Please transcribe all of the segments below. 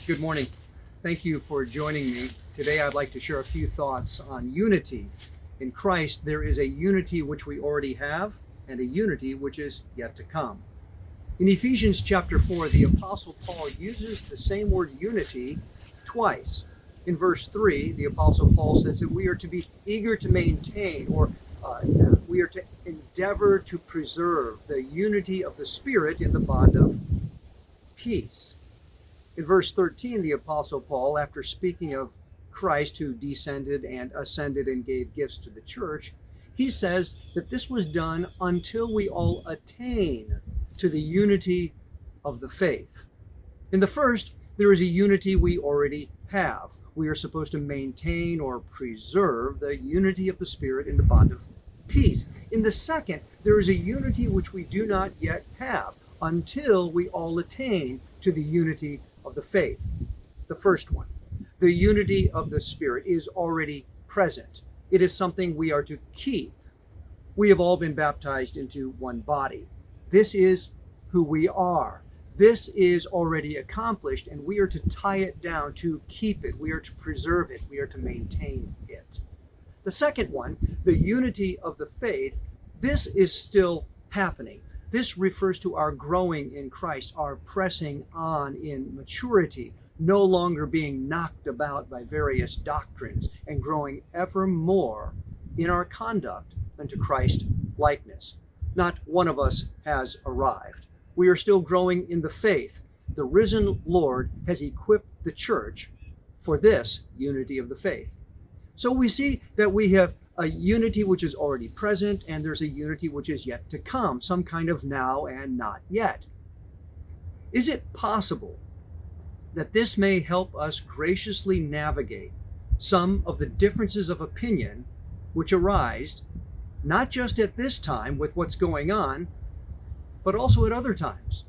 Good morning. Thank you for joining me. Today I'd like to share a few thoughts on unity. In Christ, there is a unity which we already have and a unity which is yet to come. In Ephesians chapter 4, the Apostle Paul uses the same word unity twice. In verse 3, the Apostle Paul says that we are to be eager to maintain, or we are to endeavor to preserve the unity of the Spirit in the bond of peace. In verse 13, the Apostle Paul, after speaking of Christ who descended and ascended and gave gifts to the church, he says that this was done until we all attain to the unity of the faith. In the first, there is a unity we already have. We are supposed to maintain or preserve the unity of the Spirit in the bond of peace. In the second, there is a unity which we do not yet have until we all attain to the unity of the faith. The first one, the unity of the Spirit, is already present. It is something we are to keep. We have all been baptized into one body. This is who we are. This is already accomplished, and we are to tie it down, to keep it. We are to preserve it. We are to maintain it. The second one, the unity of the faith, this is still happening. This refers to our growing in Christ, our pressing on in maturity, no longer being knocked about by various doctrines, and growing ever more in our conduct unto Christ likeness. Not one of us has arrived. We are still growing in the faith. The risen Lord has equipped the church for this unity of the faith. So we see that we have a unity which is already present, and there's a unity which is yet to come, some kind of now and not yet. Is it possible that this may help us graciously navigate some of the differences of opinion which arise not just at this time with what's going on, but also at other times?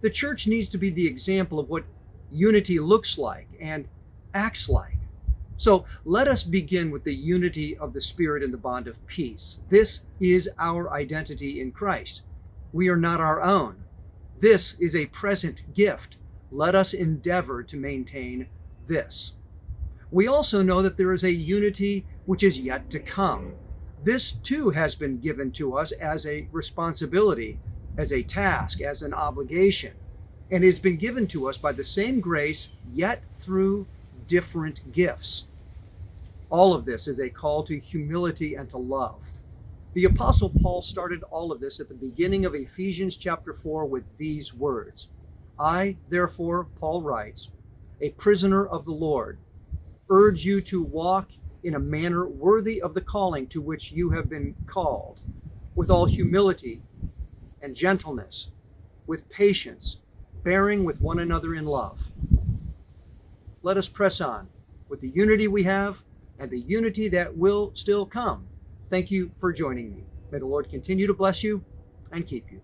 The church needs to be the example of what unity looks like and acts like. So let us begin with the unity of the Spirit in the bond of peace. This is our identity in Christ. We are not our own. This is a present gift. Let us endeavor to maintain this. We also know that there is a unity which is yet to come. This too has been given to us as a responsibility, as a task, as an obligation, and has been given to us by the same grace, yet through different gifts. All of this is a call to humility and to love. The Apostle Paul started all of this at the beginning of Ephesians chapter 4 with these words. I, therefore, Paul writes, a prisoner of the Lord, urge you to walk in a manner worthy of the calling to which you have been called, with all humility and gentleness, with patience, bearing with one another in love. Let us press on with the unity we have and the unity that will still come. Thank you for joining me. May the Lord continue to bless you and keep you.